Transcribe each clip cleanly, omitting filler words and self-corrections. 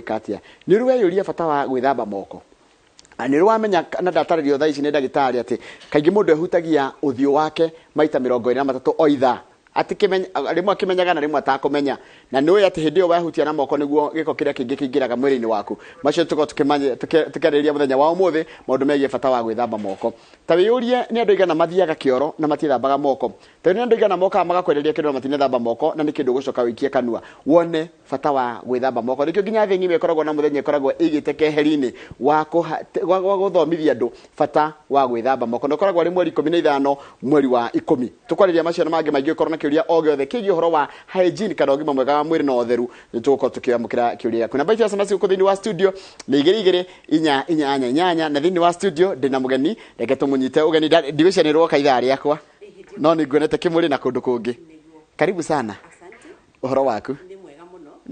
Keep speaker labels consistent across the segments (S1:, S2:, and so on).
S1: katia ni ruwe yuria bata wa gwithamba moko ni ruwamenya na ndatarĩrio thaa ici nĩ ndagĩtarĩ atĩ kaingĩ mũndũ ehutagia ũthiũ wake maita 23 o ithaa ati kimenya rimwe akimenyaga na rimwe atakũmenya na nĩ ũĩ atĩ hĩndĩ ĩyo wahutia na moko nĩguo gĩko kĩrĩa kĩngĩ kĩingĩraga mwĩrĩ-inĩ waku macio tukĩarĩrĩria mũthenya wa ũmũthĩ maũndũ megiĩ bata wa gwĩthamba moko ta wĩyũrie nĩ andũ aigana mathiaga kĩoro na matithambaga moko ta nĩ andũ aigana mokaga magakwereria kĩndũ na matinethamba moko na nĩ kĩndũ gũcoka wĩikie kanua wone bata wa gwĩthamba moko nĩkĩo nginya thĩ ng'ima ĩkoragwo na mũthenya ĩkoragwo ĩigĩte keheri-inĩ wa gũthomithia andũ bata wa gwĩthamba moko na ũkoragwo arĩ mweri 15 mweri wa 10 tũkwarĩria macio na mangĩ maingĩ ũkorwo na kĩũria o gĩothe kĩgiĩ ũhoro wa hygiene kana ũgima mwega wa mwĩrĩ na ũtheru nĩ tũgũkorwo tũkĩamũkĩra kĩũria gĩaku namba icio SMS gũkũ thĩinĩ wa studio nĩ 22 na thĩinĩ wa studio ndĩna mũgeni reke tũmũnyite ũgeni ndigũcianĩrwo kaithaa rĩakwa no nĩ nguonete kĩmũrĩ na kũndũ kũngĩ karibu sana ũhoro waku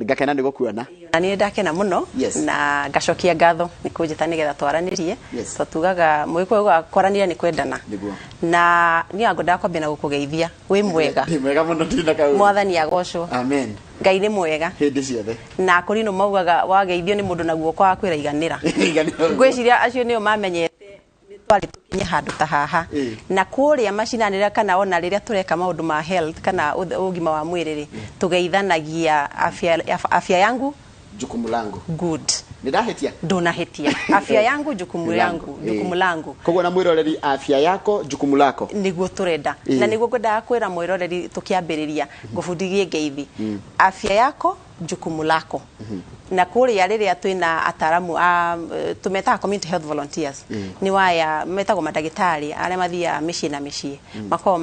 S1: ngakena nĩ gũkuona
S2: na niĩ ndakena mũno na ngacokia ngatho nĩ kũnjĩta nĩgetha twaranĩrie tugaga mwĩkwo kwaranĩria nĩ kwendana na niĩ ngo ndakwambia na gũkũgeithia wĩ mwega
S1: mũno ndina kaũ
S2: mwathani agocwo
S1: amen
S2: Ngai nĩ mwega
S1: hĩndĩ ciothe
S2: na kũrino maugaga wageithio nĩ mũndũ na guoko wa kwĩraiganĩra ngwĩciria acio nĩo mamenyete twari tukinye handũ ta haha na kũrĩa macinanĩra kana ona rĩrĩa tũreka maũndũ ma health kana ũgima wa mwĩrĩ tugeithanagia afya yangu
S1: jukumu langu
S2: good
S1: nĩndahĩtia
S2: ndũnahĩtia afya yangu jukumu langu
S1: koguo na mwĩroreri afya yako jukumu lako
S2: nĩguo tũrenda na nĩguo ngwendaga kwĩra mwĩroreri tũkĩambĩrĩria ngũbundithie ngeithi afya yako jukumu lako na kũrĩa rĩrĩa twĩna ataramu tumetaga community health volunteers ni waya metagwo mandagĩtarĩ arĩa mathiaga mĩciĩ na mĩciĩ makorwo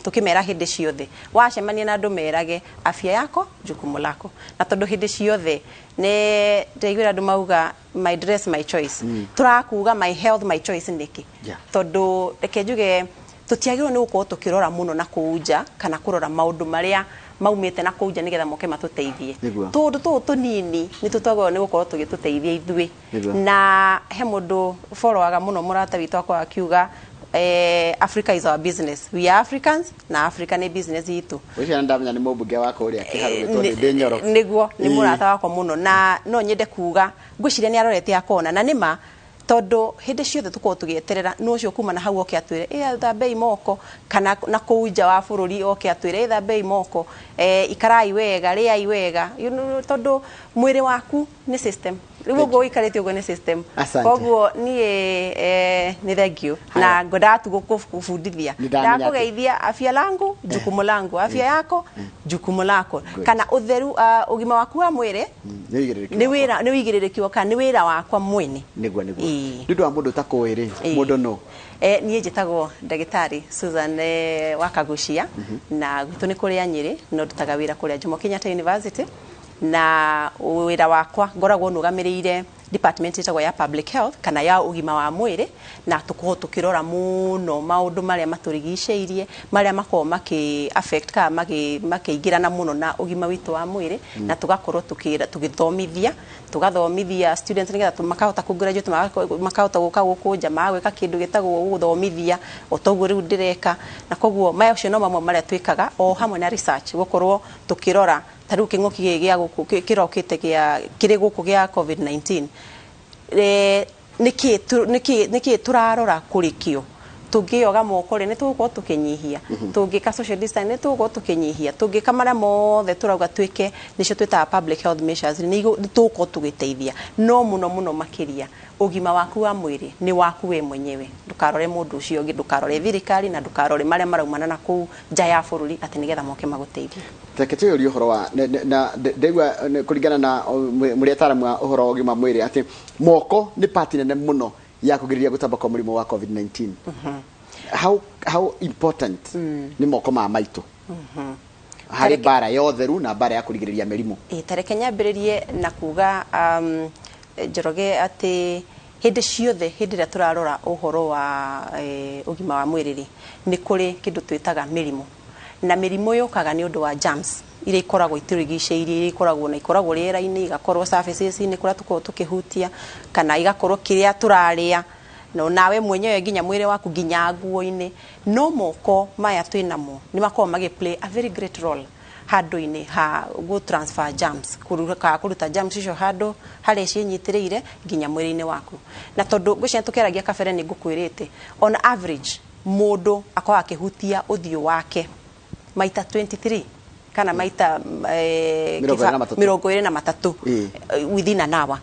S2: tukĩmera hĩndĩ ciothe wacemania na andũ merage afya yako jukumu lako na tondũ hĩndĩ ciothe nĩ ndaiguĩra andũ mauga my dress my choice tũrakuga my health my choice nĩkĩ tondũ reke njuge tũtiagĩrĩirwo nĩ gũkorwo tũkĩrora mũno na kũunja kana kũrora maũndũ marĩa maumĩte na kũunja nĩgetha moke matũteithie tũndũ tũnini nĩ tũtagwo nĩ gũkorwo tũgĩtũteithia ithuĩ na he mũndũ followaga mũno mũrata witũ akwa akiuga Africa is our business we are Africans na Africa nĩ business itu
S1: ũcio ndamenya nĩ mũmbunge wako ũrĩa kĩharũrĩtwo nĩ Ndĩnyoro
S2: nĩguo nĩ mũrata wakwa mũno na no nyende kuga ngwĩciria nĩ arorete akona na nĩma tondu hindi ciothe tuko tugieterera no cio kuma na hau oke atwire thambe imoko kana na kuunja wa bururi oke atwire thambe imoko ikarai wega ria iwega tondu mwiri waku ni system riwo go ikarete ugo ni system koguo ni thank you na ngoda tu gukufundithia ndakugeithia afya langu jukumu langu afya yako jukumu lako kana utheru ugima waku wa mwiri ni wigirĩrĩki waka ni wira wakwa mwene
S1: niguo ndu wa mundu takwiri mundu no
S2: niĩ njĩtagwo ndagĩtarĩ Susan Wakagucia na gwitũ nĩ kũrĩa Nyĩrĩ no ndutaga wĩra kũrĩa Jomo Kenyatta University na wĩra wakwa ngoragwo nũgamĩrĩire department ĩtagwo ya public health kana ya ugima wa mwĩrĩ na tukorwo tukirora muno maundu maria maturigicĩirie maria makorwo maki affect ka makĩingĩrana muno na ugima witu wa mwĩrĩ na tugakorwo tugathomithia students nigetha makahota ku graduate makahota gũka gũkũ nja magwĩka kĩndũ gĩtagwo gũthomithia otoguo rĩu ndĩreka na koguo maya ũcio no mamwe maria twĩkaga o hamwe na research gũkorwo tukirora taru kĩng'ũki gĩa gũkũ kĩrokĩte kĩrĩ gũkũ gĩa COVID-19 niki turarora kurikio tungioga moko ni tugukorwo tukinyihia tungika social distance ni tugukorwo tukinyihia tungika maria mothe turauga twike nicio twitaga public health measures ni tugukorwo tugiteithia no muno makiria ugima waku wa mwiri ni waku we mwenyewe ndukarore mundu ucio ungi ndukarore thirikari na ndukarore maria maraumana na ku nja ya bururi ati nigetha moke maguteithia
S1: tekete uri uhoro wa na ndegwa kuringana na muri ataramu wa uhoro wa ugima mwiri ati moko ni part nene muno ya kugiriria gutamba kwa murimu wa COVID-19 how important ni moko ma maitu hari bara ya utheru na bara ya kurigiriria mirimu
S2: tareke nyambiririe na kuga Njoroge ati hindi ciothe hindi ria turarora uhoro wa ugima wa mwiriri ni kuri kindu twitaga mirimu na mirimu yokaga ni undu wa germs iria ikoragwo iturigicĩirie iria ikoragwo na ikoragwo rĩera-inĩ igakorwo surfaces ni kuria tukorwo tukihutia kana igakorwo kiria turaria no nawe mwenyewe nginya mwire waku nginya nguo-inĩ no moko maya twinamo ni makorwo magi play a very great role handu-ini ha go transfer germs kuruta germs icio handu hare cinyitiriire nginya mwiri-ini waku na tondu gwicia tukeragia kabere ni ngukwirite on average mundu akwa akihutia uthio wake maita 23 kana maita 23 within an hour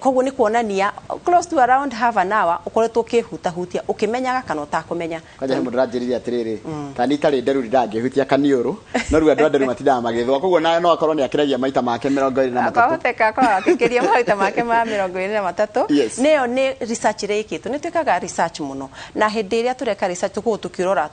S2: koguo ni kuonania close to around half an hour ukoretwo ukihutia ukimenyaga kana utakumenya
S1: kaja he mundu ranjiriria atiriri tani tari nderu ndangihutia kaniuru no ru andu anderu matindaga magithwa koguo no akorwo ni akiragia maita make 23
S2: akahoteka kwa akikiria maita make ma 23 neyo ni research rekitwo ni twikaga research muno na hindi iria tureka research tukirora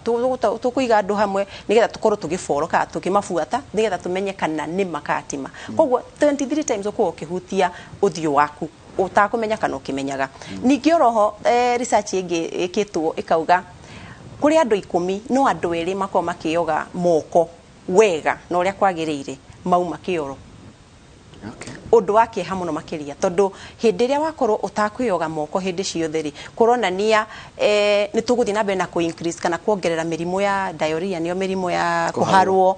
S2: tukuiga andu hamwe nigetha tukorwo tugiforoka tukimafuata nigetha tumenye kana ni makatima koguo 23 times uko ukihutia uthio waku utakumenya kana ukimenyaga ningi oroho research ingi ikitwo ikauga kuri andu 10 no andu 2 mako makioga moko wega no ria kwagiriire mauma kioro undu wake hamuno makiria tondu hindi ria wakorwo utakwiyoga moko hindi ciothe ri kuronania ni tuguthi na mbere na ku increase kana kuongerera mirimo ya diarrhea niyo mirimo ya kuharwo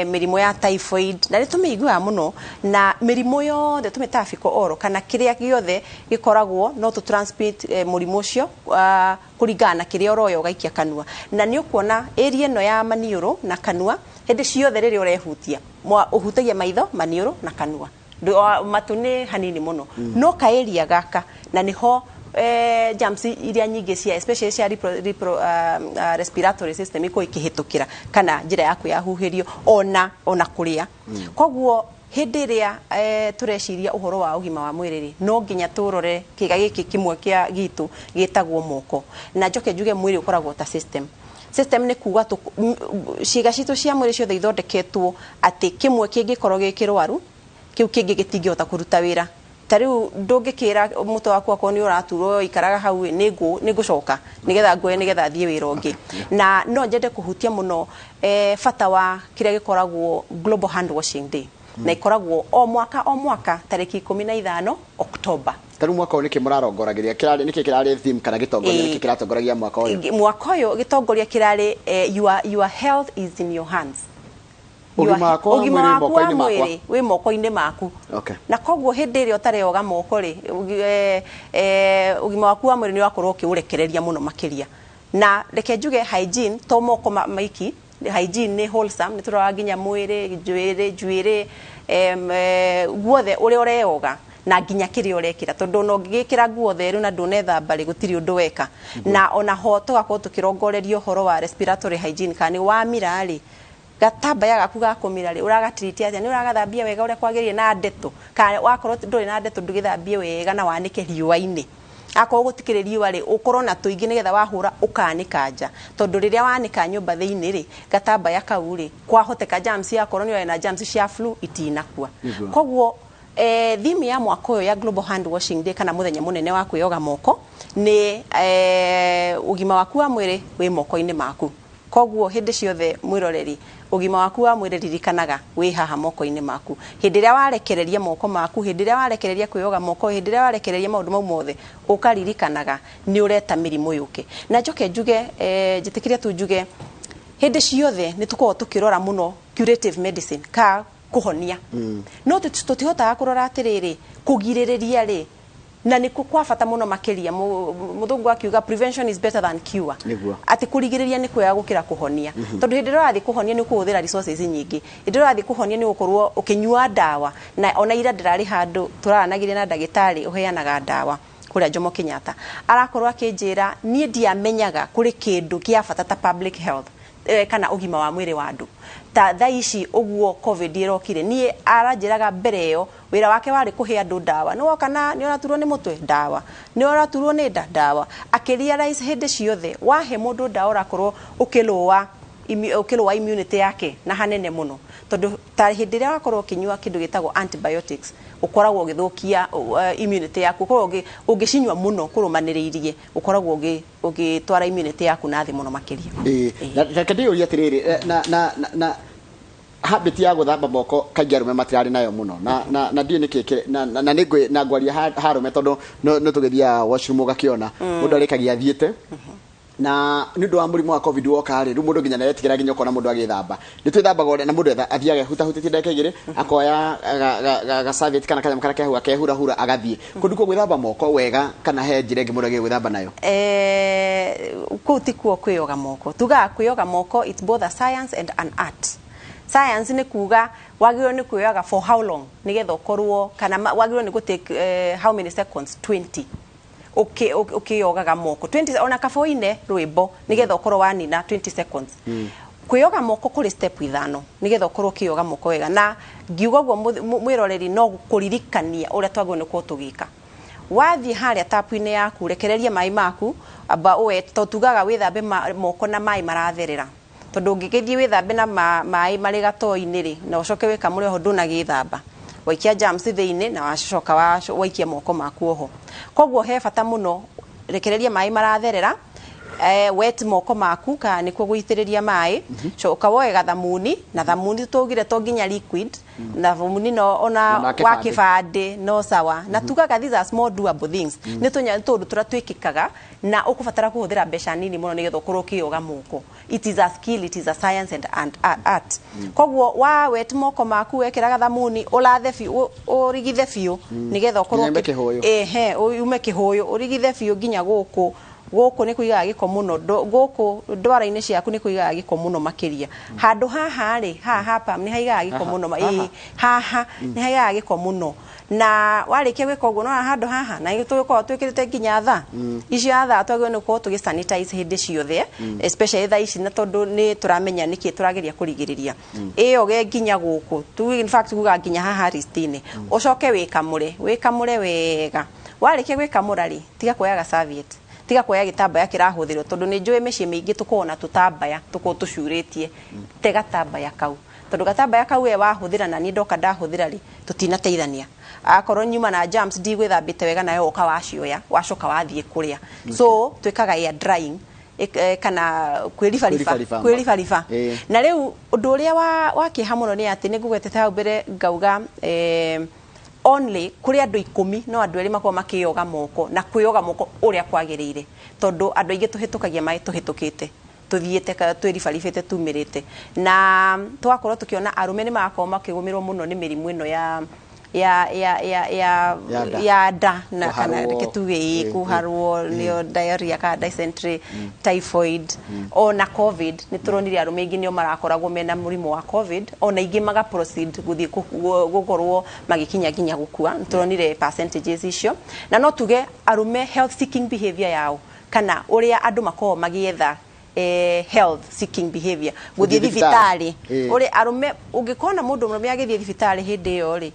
S2: mirimo ya typhoid na ni tumeigua muno na mirimo yothe tumetafiko oro kana kiria giothe gikoragwo no tu transmit murimo ucio kuringana kiria oroyo gaikia kanua na ni ukuona area no ya maniuru na kanua hindi ciothe riri urehutia uhutagia maitho maniuru na kanua matune hanini muno no kaeria gaka na niho germs iria nyingi cia especially cia respiratory system iko ikihitukira kana njira yaku ya huhirio ona kuria koguo hindi ria tureciria uhoro wa ugima wa mwiriri no nginya turore kiga giki kimwe kia gitu gitagwo moko na njoke njuge mwiri ukoragwo ta system ni kuga ciiga citu cia mwiri ciothe ithondeketwo ati kimwe kingikorwo gikirwaru kiu kingi gitingihota kuruta wira tariu ndungikira muto waku akoni uraturwo ikaraga hau ningucoka nigetha ngoe nigetha thie wira ungi na no njende kuhutia muno fata wa kiria gikoragwo global hand washing day na ikoragwo o mwaka tariki 15 Oktoba
S1: taru mwaka uyu nikimurarongoragiria kirari niki kirari theme kana gitongoria niki kiratongoragia mwaka uyu gitongoria kirari your health is in your hands ugima waku mwiri wi moko-ini maku na koguo hindi iri utareoga moko ri ugima waku wa mwiri ni wakorwo ukiurekereria muno makiria na reke njuge hygiene to moko maiki hygiene ni wholesome ni turaga nginya mwiri njuiri guothe uri ureoga na nginya kiri urekira tondu no ngikira nguo theru na ndunethamba ri gutiri undu weka na ona ho tugakorwo tukirongorerio horo wa respiratory hygiene kana wa mirari gatambaya gaku gakumira ri uragatiriti atia ni uragathambia wega uria kwagiririe na ndeto kana wakorwo nduri na ndeto ndugithambie wega na wanike riua-ini akorwo gutikire riua ri ukorwo na tuingi nigetha wahura ukanika nja tondu riria wanika nyumba thiini ri gatambaya kau ri kwahoteka germs yakorwo ni na germs cia flu itinakua koguo theme ya mwaka uyu ya global hand washing day kana muthenya munene wa kuyoga moko ni ugima waku wa mwiri wi moko-ini maku koguo hindi ciothe mwiroreri ugima waku wa mwiri ririkanaga wi haha moko-ini maku hindi ria warekereria moko maku hindi ria warekereria kuyoga moko hindi ria warekereria maundu mau mothe ukaririkanaga ni ureta mirimo yuke na njoke njuge njitikiria tu njuge hindi ciothe ni tukorwo tukirora muno curative medicine ka kuhonia no tutihotaga kurora atiriri kugiririria ri na ni kwa fata muno makiria muthungu akiuga prevention is better than cure ati kurigiriria ni kwega gukira kuhonia tondu hindi rathi kuhonia ni kuhuthira resources nyingi hindi rathi kuhonia ni gukorwo ukinyua dawa na ona ira ndirari handu turanagire na ndagitari uheanaga dawa kuria Jomo Kenyatta arakorwo akinjira nie ndiamenyaga kuri kindu kia fata ta public health kana ugima wa mwiri wa andu ta thaici uguo covid irokire nie aranjiraga mbere yo wira wake wari kuhe andu dawa no kana ni oraturwo ni mutwe dawa ni oraturwo ni dawa akirialize hindi ciothe wahe mundu dawa urakorwo ukilowa immunity yake na hanene muno tondu ta hindi ria wakorwo ukinyua kindu gitagwo antibiotics ukoragwo ugithukia immunity yaku ukoragwo ugicinywa muno kurumaniriirie ukoragwo ugitwara immunity yaku na thi muno makiria na kadiuria atiriri na habit ya guthamba moko kaingĩ arume matirari nayo muno na ndiĩ nĩkĩ na nĩngwe ngwaria harume tondu no tũgĩthia washroom ũgakiona mũndũ arĩkagia athiĩte na ni ndo wa murimu wa covid woka ri ru mundu nginya netigera nginya kona mundu agithamba ni twithambaga ore na mundu athiage huta ndeke igiri akoya ga serviette kana kanyama kara kehu akehura hura agathie kundu ko gwithamba moko wega kana he njire ngi mundu agithamba nayo
S2: kuti kuo kwiyoga moko tuga kwiyoga moko, it's both a science and an art. Science ni kuga wagiro ni kuyoga for how long nigetha ukorwo kana wagiro ni go take how many seconds 20 okay yoga moko 20 ona kafoine rwimbo nigetha ukorwo wanina 20 seconds kuyoga moko kuri step ithano nigetha ukorwo kiyoga moko wega na ngiuga gwo mwiroreri no kuririkania uria twagwo ni ko tugika wathi haria tapu-ini yaku rekereria mai maku aba we totugaga withambe moko na mai maratherera tondu ngigithie withambe na mai mari gato-ini ri na ucoke wikamure ho ndunagithamba waikia germs thiini na wacoka waikia moko maku oho kogwo he bata muno rekereria mai maratherera wet moko maku ka nikuo guitiriria mai coka woega thamuni na thamuni tugire to nginya liquid na thamuni no ona wa kibande no sawa na tugaga these are small doable things ni tunya tundu turatwikikaga na ukubatara kuhuthira mbeca nini muno nigetha ukorwo kiyoga moko. It is a skill, it is a science and art. Kogwo wa wet moko maku wekiraga thamuni ulathe biu urigithe biu nigetha ukorwo ume kihoyo urigithe biu nginya guku ni kuigaga giko muno guku ndwara-ini ciaku ni kuigaga giko muno makiria handu haha ri hapa ni haigaga giko muno haha ni haigaga giko muno na warikia gwika uguo no handu haha na tukorwo twikirite nginya tha icio tha twagwo ni ko tugi sanitize hindi ciothe especially tha ici na tondu ni turamenya niki turageria kurigiriria iyo ge nginya guku tu in fact kuga nginya haha ristine ucoke wikamure wega warikia gwikamura ri tiga kuoyaga serviette tiga kuoya gitambaya kirahuthirwo tondu ni njui micii mingi tukona tutambaya tuko tucuritie tega tambaya kau tondu gatambaya kau we wahuthira na ni ndoka ndahuthira ri tutinateithania akorwo nyuma na germs ndigwithambite wega nayo uka wacioya wacoka wathie kuria so twikaga air drying kana kwirifarifa na riu undu uria wakiha muno ni ati nigugwetete hau mbere ngauga only kuri andu 10 no andu eri makwa makiyoga moko na kwiyoga moko uria kwagirire tondu andu aingi tuhitukagia mai tuhitukite tuthiete twirifarifite tumirite na twakorwo tukiona arume ni makoma makigumirwo muno ni mirimu ino ya da na kana riketuge kuharwo nio diarrhea ka dysentery typhoid ona covid ni turonire arume ingi nio marakoragwo mena murimu wa covid ona ingi maga proceed guthie gukorwo magikinya nginya gukua turonire percentages icio na no tuge arume health seeking behavior yao kana uria andu makorwo magietha health seeking behavior guthie thibitari uri arume ungikona mundu murume agithie thibitari hindi yo ri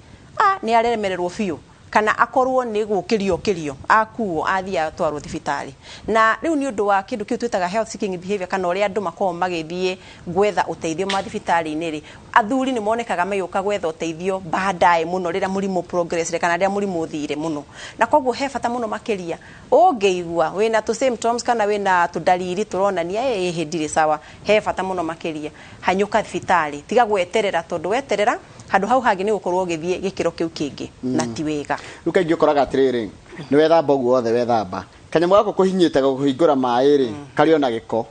S2: ni aremererwo biu kana akorwo ni gukirio akuo athia twarwo thibitari na riu ni undu wa kindu kiu twitaga health seeking behavior kana uri andu makorwo magithie gwetha uteithio ma thibitari-ini ri athuri ni monekaga mayuka gwetha uteithio baadaye muno rira murimu progress kana rira murimu thire muno na kogwo he bata muno makiria ungeigua wina tu symptoms kana wina tu dalili turonania hindire sawa he bata muno makiria hanyuka thibitari tiga gweterera tondu weterera handu hau hangi ni gukorwo githie gikiro kiu kingi na ti wega
S1: ruka ingi ukoraga atiriri ni wethamba uguo wothe wethamba kanyamũ gako kuhinyite kuhingura mai ri kariona giko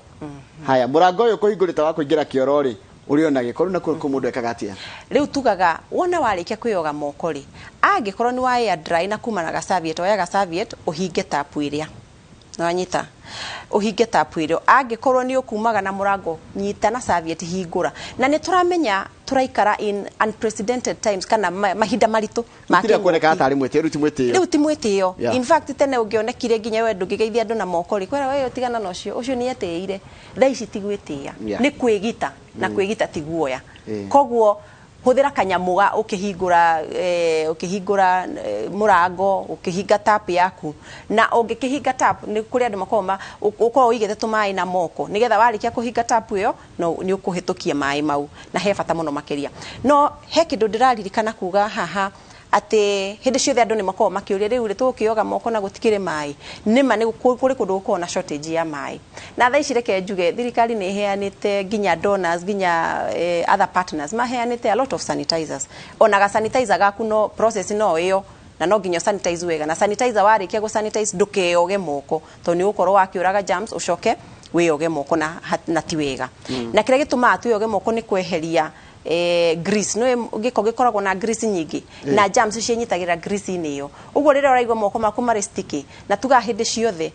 S1: haya murango uyu kuhingurite wa kuingira kioro ri uriona giko ru na ku mundu ekaga atia
S2: riu tugaga wona warikia kuyoga moko ri angikorwo ni wa air dry na kumana ga serviette oyaga serviette uhinge tapu iria nwanyita uhinge tapu irio angikorwo ni ukumaga na murango nyita na serviette hingura na ni turamenya turaikara in unprecedented times kana mahinda maritu
S1: makire kuoneka atari mwete riu ti mwetio
S2: in fact tene ungionekire nginya we ndungigeithia andu na moko ri kwera we utigana na ucio ni eteire tha ici tigwitia ni kwigita na kwigita tiguoya kogwo huthira kanyamuga ukihingura murango ukihinga tap yaku na ungikihinga tap ni kuri andu makoma ukorwo uigete tumai na moko nigetha warikia kuhinga tap iyo no ni ukuhitukia mai mau na he bata muno makiria no he kindu ndiraririkana kuga haha ati hindi ciothe andu ni makorwo makiuria riu tukiyoga moko na gutikire mai nima ni kuri kundu gukorwo na shortage ya mai na tha ici reke njuge thirikari ni heanite nginya donors nginya other partners maheanite a lot of sanitizers ona ga sanitizer gaku no process no iyo na no nginya sanitize wega na sanitizer warikia go sanitize ndukeyoge moko to ni ukorwo wakiuraga germs ucoke wiyoge moko na ti wega na kire gituma tuyoge moko ni kweheria grease no giko gikoragwo na grease nyingi na germs cienyitagira grease ini yo uguo rira uraigwa moko maku mari sticky na tuga hindi ciothe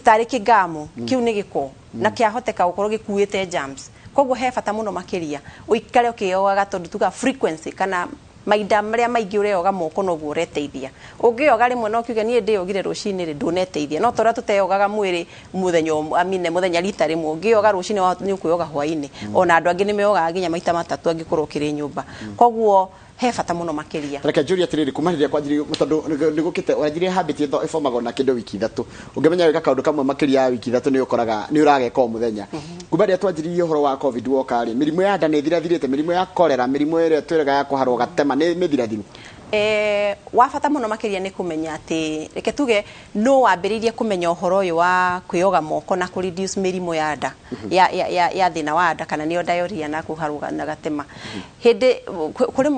S2: tari kigamu kiu ni giko na kiahoteka gukorwo gikuite germs koguo he bata muno makiria uikare ukiyoga tondu tuga frequency kana maida maria maingi ureyoga moko no guo reteithia ungiyoga rimwe no kiuge nie ndiyogire rucini ri nduneteithia no tora tuteyogaga mwiri muthenya rita rimwe ungiyoga rucini ni ukuyoga hwaini ona andu angi ni meyoga ginya maita matatu angikorwo kiri nyumba koguo he bata muno makiria
S1: reke njuri atiriri kumariria kwanjiri tondu nigukite wanjiri habit itho ifomago na kindu wiki 3 ungimenya wika kaundu kamwe makiria wiki 3 ni ukoraga ni urageka muthenya kubaria twanjiririe horo wa covid wokari mirimu ya nda ni thirathirite mirimu ya kolera mirimu ire twiraga ya kuharwo gatema ni mithirathiri
S2: wa bata muno makiria ni kumenya ati reke tuge no wambiririe kumenya uhoro uyu wa kwiyoga moko na ku reduce mirimu ya nda ya thina wa nda kana niyo diarrhea na kuharwo na gatema hindi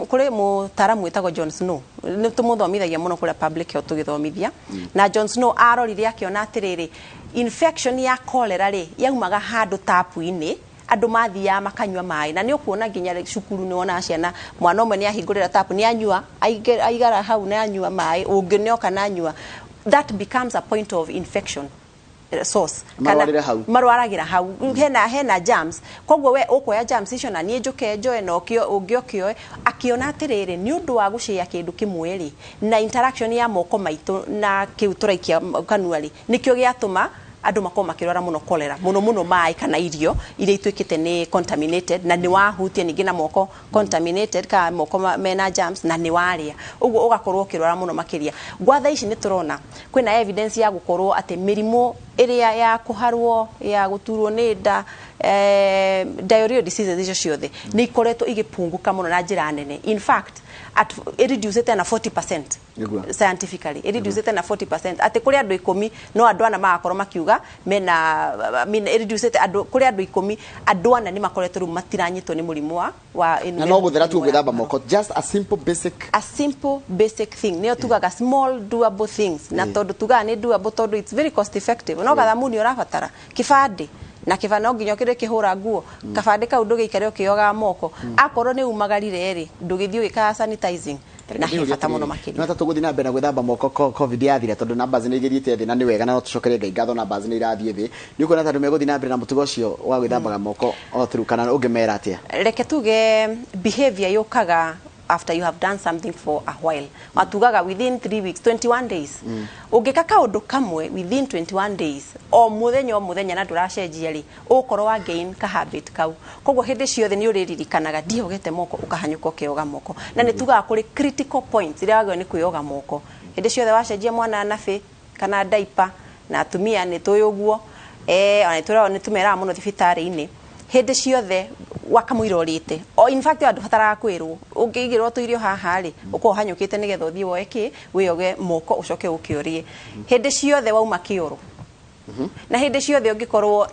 S2: kuri mutaramu witagwo John Snow ni tumuthomithagia muno kuri public health tugithomithia na John Snow arorire akiona atiriri infection ya cholera ri yaumaga handu tapu-ini andu mathia makanywa mai na ni ukuona ginya cukuru ni wona ciana mwana umwe ni ahingurira tapu ni anyua aigara hau na anyua mai unginioka na anyua that becomes a point of infection source marwaragira hau hena germs koguo we ukoya germs icio na nie njuke njoe no ungioke akiona atiriri ni undu wa gucia kindu kimwe ri na interaction ya moko maitu na kiu turaikia kanuari nikio giatuma andu makoma makirwara muno cholera muno mai kana irio ile itwikite ni contaminated na ni wahutie ningi na moko contaminated ka moko mena germs na ni waria uguo ugakorwo kirwara muno makiria gwatha ici ni turona kwina evidence ya gukorwo ati mirimu iria ya kuharwo ya guturwo ni nda diarrhea diseases icio ciothe ni ikoretwo igipunguka muno na njira nene in fact it reduced na 40% scientifically it reduced na 40% ati kuri andu 10 no andu ana magakorwo makiuga mena reduced andu kuri andu 10 andu ana ni makoretwo matiranyitwo ni murimu wa
S1: na no guthera tu gwithamba moko just a simple basic thing ne tugaga small doable things na tondu tugaga ni doable tondu it's very cost effective no gathamuni urabatara kibandi na kivana nginyo kire kihura nguo kabande kau ndugikare ukiyoga moko akorwo ni umagarire ri ndugithio gika sanitizing na hifata muno makiri no tatuguthi na mbere na gwithamba moko covid yathire tondu namba zinigirite thi na ni wega na no tucokere ngai ngatho namba irathie thi ni uko na tondu meguthi na mbere na mutugo cio wa gwithambaga moko o through kana ungimera atia
S2: reke tuge behavior yukaga after you have done something for a while watugaga within 3 weeks 21 days ungika kaundu kamwe within 21 days o muthenya na nduracenjia ri ukorwo wa gain ka habit kau koguo hindi ciothe ni uriririkanaga ndiogete moko ukahanyuka ukioga moko na ni tugaga kuri critical points iria wagwo ni kuyoga moko hindi ciothe wacenjia mwana nafi kana diaper na atumia ni tuyuguo ona ni tumera muno thibitari-ini hindi ciothe wakamuira urite o in fact andu batara kwirwo ungigirwo tuirio haha ri uko hanyukite nigetha uthii woeke wiyoge moko ucoke ukiorie hindi ciothe wauma kioro na hindi ciothe ungikorwo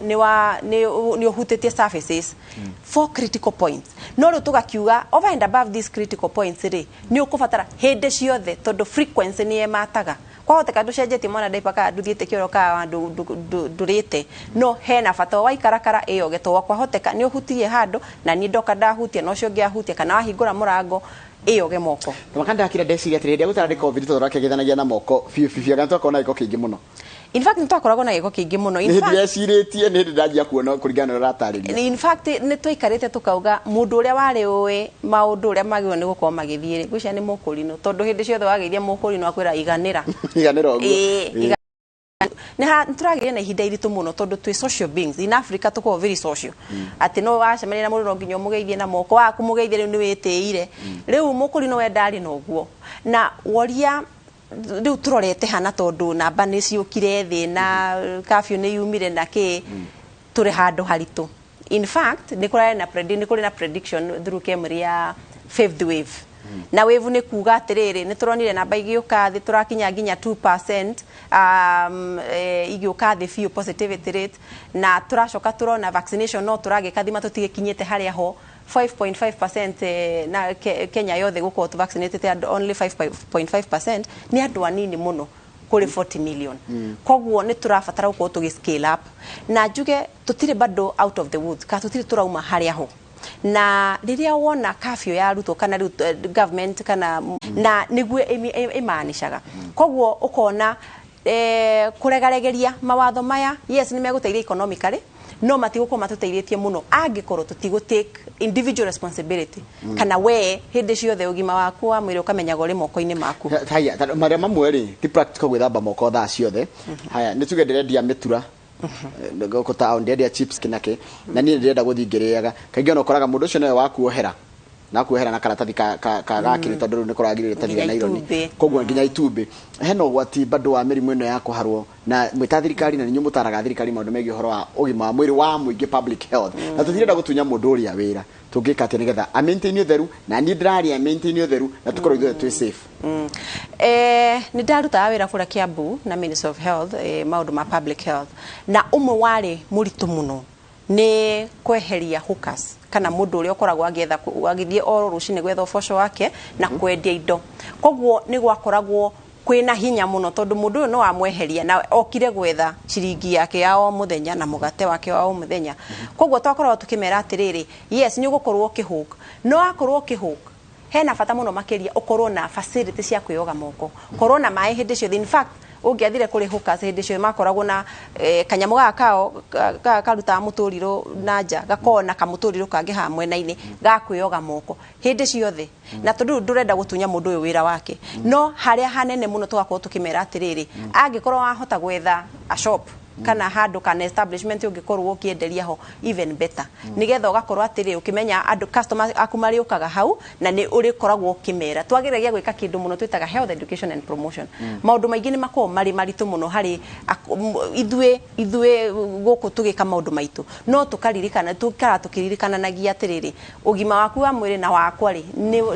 S2: ni uhutete surfaces for critical points no ru tugakiuga over and above these critical points ri ni ukubatara hindi ciothe tondu frequency ni emataga kwahoteka nducenjetie mwana diaper ka nduthiete kioro ka ndurite no hena bata wa ikarakara iyoge to kwahoteka ni uhutie handu na ni ndoka ndahutie no cio ngiahutie kana wahingura murango iyoge moko
S1: makanda akira ndeciria atiri ndia gutara covid turake githanagia na moko fiu kana twakona iko kingi muno
S2: in fact nitwakoragwo na giko kingi muno
S1: in fact ndeciritie ni ndajia kuona kuringana na ratariria
S2: in fact ni twikarite tukauga mundu uria wari uwe maundu uria magirwo ni gukorwo magithie gwicia ni mukurino tondu hindi ciothe wageithia mukurino akwira iganira uguo turagiria na ihinda iritu muno tondu twi social beings in Africa tuko very social ati no wacemania na mundu nginyo mugeithie na moko waku mugeithie ni witiire riu mukurino we ndari no guo na woria riu turorete hana tondu namba ni ciukire thi na curfew ni yumire na ki turi handu haritu in fact ni kuri na prediction through Kemria 5th wave na wave ni kuga atiriri ni turonire namba igiuka thi turakinya nginya 2% igiuka thi few positivity rate na turacoka turona vaccination no turagika thima tutigikinyite haria ho 5.5% na Kenya yothe guko vaccinated and only 5.5% ni andu anini muno kuri 40 million koguo ni turabatara gukorwo tugi scale up na njuge tutire bado out of the woods ka tutire turauma haria ho na riria wona kafio ya ruto kana government kana na niguo imaanishaga koguo ukona kuregaregeria mawatho maya yes ni meguteithia economically no matigukoma matuteithetie muno angikorwo tutigo take individual responsibility kana we hindi ciothe ugima waku wa mwiri ukamenya gore moko-ini maku
S1: haya maria mamwe ri ti practical gwithamba moko thaa ciothe haya ni tuge ndirendia mitura ngoko town ndirendia chips kinake na ni ndirenda guthingiriaga kaingi ona ukoraga mundu ucio nawe wakuohera na kuohera na karatathi ka gakiri tondu ni kuragirire tathia na ironi koguo nginya itumbi heno gwati bado wa mirimu ino ya kuharwo na mwita thirikari na ninyu mutaraga thirikari maundu megi horo wa ugima wa mwiri wa muingi public health na tuthirenda gutunya mundu uria wira tungika ati nigetha a maintain utheru na ni ndirari a maintain utheru na tukorwo ithuothe twi safe
S2: ni ndaruta wira fura Kiambu na Minister of Health maundu ma public health na umwe wari muritu muno ni kweheria hookers kana mundu uri okoragwo agetha agithie oro rucine gwetha uboco wake na kwendia indo koguo ni gwakoragwo kwina hinya muno tondu mundu no amweheria na okire gwetha ciringi yake ya o muthenya na mugate wake wa o muthenya koguo twakorwo tukimera atiriri yes ni ugukorwo kihook no akorwo kihook hena bata muno makiria ukorwo na facility cia kuyoga moko korwo na mai hindi cio in fact ungiathire kuri hookers hindi cio makoragwo na kanyamu gakao karuta muturiro nanja gakona kamuturiro kange hamwe naini gakuyoga moko hindi ciothe na tondu ndurenda gutunya mundu uyu wira wake no haria hanene muno twakorwo tukimera atiriri angikorwo ahota gwetha a shop kana handu kana establishment ungikorwo ukienderia ho even better nigetha ugakorwo atiri ukimenya andu customers akumari ukaga hau na ni uri koragwo ukimera twagiragia gwika kindu muno twitaga health education and promotion maundu maingi ni mako mari maritu muno hari ithue guku tugika maundu maitu no tukaririkana tukiririkanagia atiriri ugima waku wa mwiri na wakwa ri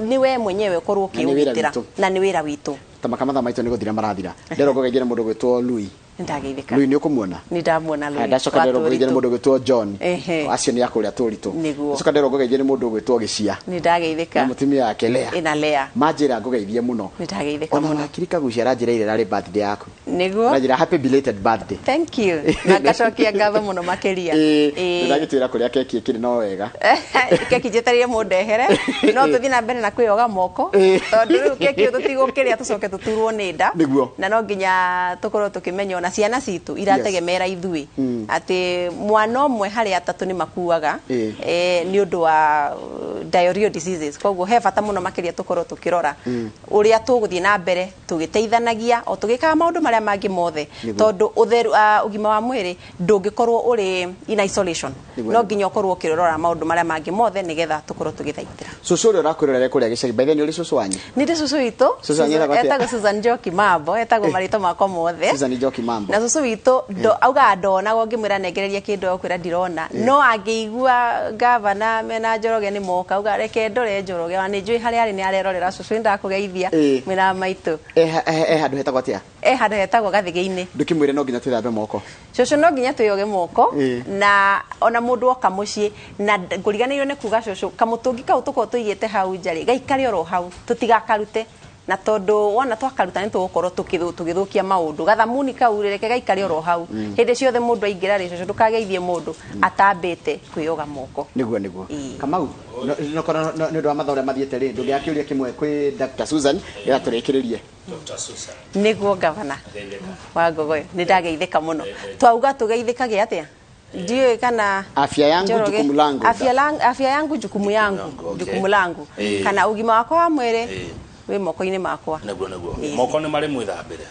S2: ni we mwenyewe ukorwo ukiugitira na ni wira witu
S1: tamakamatha maitu ni guthira marathira ndero gogeire mundu gwitwo Louis
S2: ndageithika
S1: Louis ni ukumuona
S2: ni ndamuona Louis
S1: ndacoka ndero gogeire mundu gwitwo John acio ni yakuria turitu ndacoka ndero gogeire mundu gwitwo Gicia
S2: ni ndageithika
S1: mutumia yake Lea
S2: ina Lea
S1: majira ngogeithie muno
S2: ni ndageithika muno
S1: ona kirika guciara njira ile rari birthday yaku
S2: niguo
S1: najira happy belated birthday
S2: thank you na gacokia ngatho muno makiria
S1: ndagitwira kuria keki ikiri no wega
S2: keki jetarire mundehere no tuthi na mbere na kwiyoga moko tondu keki tutigukiria tucoke tuturwo ni nda na no nginya tukorwo tukimenya na ciana citu irategemera ithui ati mwana umwe hari atatu ni makuaga ni undu wa diarrheal diseases koguo he bata muno makiria tukorwo tukirora uria tuguthie na mbere tugiteithanagia o tugikaga maundu maria mangi mothe tondu utheru ugima wa mwiri ndungikorwo uri in isolation no nginya ukorwo ukirora maundu maria mangi mothe nigetha tukorwo tugithaitira
S1: cucu uri urakwirorera kuria gicagi by the way uri cucu wanyu
S2: ni ndi cucu witu etagwo Susan Njoki Mambo etagwo marito makwa mothe
S1: Susan Njoki Mambo
S2: na cucu witu auga ndona go ngimwira nengereria kindu okwira ndirona no angeigua gavana mena Njoroge ni moka auga reke ndore Njoroge wa ni njui hari ari ni arerorera cucu ndakugeithia mwira maitu
S1: handu hetagwo atia
S2: handu hetagwo Gathiga-ini
S1: ndukimwire no nginya twithambe moko
S2: cucu no nginya tuyoge moko na ona mundu oka mucii na nguriganirio ni kuga cucu kamutungi kau tuko tuigite hau njari gaikare oro hau tutigakarute na tondu wona twakaruta ni tugukorwo tugithukia maundu gathamuni kau reke gaikare oro hau hindi ciothe mundu aingira ri cucu ndukageithie mundu atambite kwiyoga moko
S1: niguo Kamau no kono ni ndo amathore mathiete ri ndungiakiuria kimwe kwi Dr. Susan ya turikiririe
S3: Dr. Susan
S2: niguo gavana wa Ngogoyo ni ndageithika muno twauga tugeithikage atia ndio kana
S1: afya yangu jukumu langu
S2: afya yangu jukumu langu kana ugima wako wa mwiri we moko-ini makwa
S3: naguo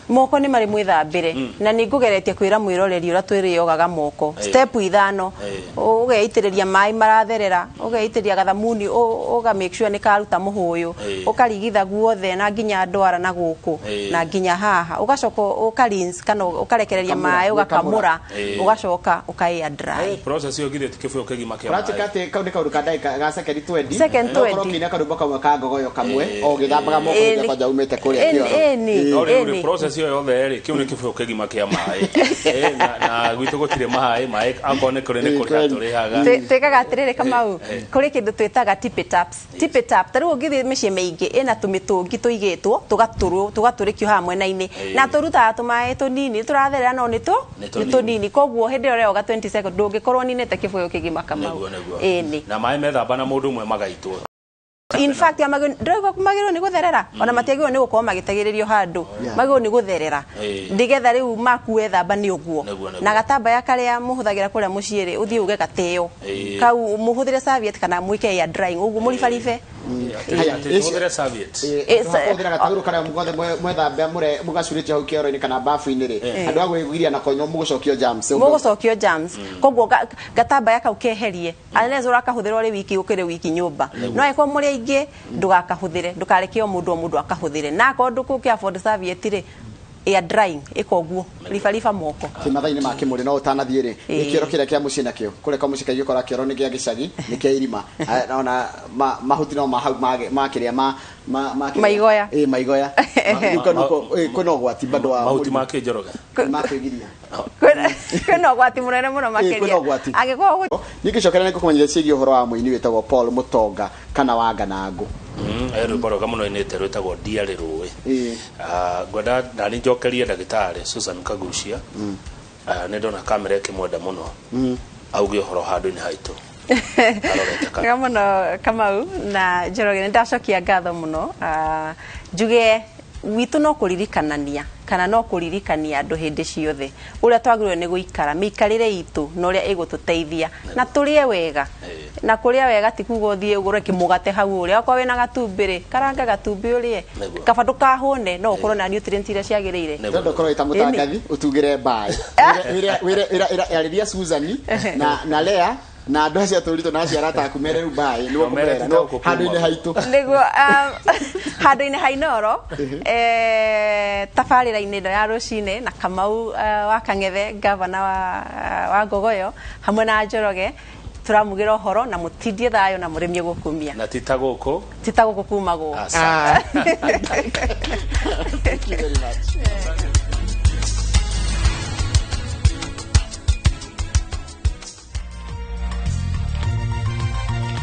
S3: moko ni mari mwithambire
S2: na ningugeretie kwira mwiroreri ura twiriyogaga moko step 5 ugeitiriria mai maratherera ugeitiriria gathamuni uga make sure ni karuta muhuyu ukarigitha guothe na nginya ndwara na guku na nginya haha ugacoka ukarinse kana ukarekereria mai ugakamura ugacoka ukaya dry
S3: process yo githie tukifuyo kegima kia
S1: mai practically kau ni kaundu ka second 20
S2: second 20
S1: kina kaundu kamwe ka Ngogoyo kamwe o githamba moko kwanja umete kuria kio
S3: no process yo yothe ri kiu ni kibuo kigima kia mai na gwitu gutire mai akone kuri ni kuri aturihaga
S2: twikaga atiriri Kamau kuri kindu twitaga tippy tap tariu ngithi micii meingi ina tumitungi tuigitwo tugaturikio hamwe na-ini na turutaga tumai tunini turatherera no nitu tunini koguo hindi ore oga 20 seconds ndungikorwo ninete kibuo kigima Kamau ini
S3: na mai methamba na mundu umwe magaitwo.
S2: In fact magiro ni gutherera ona matiagiro ni gukorwo magitegererio handu magiro ni gutherera ndigetha riu makue thamba ni uguo na gatambaya karia muhuthagira kuria muciiri uthii uge gateo kau muhuthire serviette kana mwike ya drying uguo muribaribe
S3: muhuthire serviette
S1: muhuthira gataguru kana mugothe mwethambe mugacurite hau kioro-ini kana bafu-ini ri andu agwigiria na konyo mugucokio germs koguo gatambaya kau keherie anaweza urakahuthira ri wiki ukire wiki nyumba no eko muri ingi ndugakahuthire ndukareke mundu akahuthire na ko nduku kia afford serviette ri air drying ikoguo ribariba moko kimathaini make muri no utanathie ri ikioro kiria kia mucii nakio kureka mucii kaigi kora kioro ni kia gicagi ni kia irima ona mahuti no mahau makiria
S2: maigoya
S1: maigoya kono gwati bado wa
S3: mahuti make njoroge
S1: makigiria
S2: kono gwati munene muno makiria agiko
S1: nikicokera niko kumenyithia ciĩgiĩ uhoro wa muini wetagwo Paul Mutonga kana Wanganangu
S3: rwĩmbo muno inĩte rwĩtagwo ndiarĩ rũĩ ngwenda nani njokerie ndagĩtarĩ Susan Kagucia nĩ ndona kamera ĩkĩmwenda mũno auge ũhoro handũ-inĩ haitũ
S2: Kama muno Kamau na Njoroge ndacokia ngatho muno njuge witu no kuririkanania kana no kuririkania andu hindi ciothe uria twagirwe ni guikara mikarire itu no uria igututeithia na turie wega na kuria wega tikuga uthie ugure kimugate hau uria kwa wina gatumbiri karanga gatumbi urie kabandu kahune no ukorwo na nutrients iria ciagirire
S1: ndo korwo itamutangathi utugire mbai wira yariria Susan na Lea na andu acio turito na acio arata akumereru mbai no kumera no handu-ini haitu
S2: niguo handu-ini hainoro tabarira-ini ndo ya rucine na Kamau wa Kang'ethe gavana wa Ngogoyo hamwe na Njoroge turamugira horo na mutindie thayo na muremie gukumia
S3: na titaguku
S2: kuma guku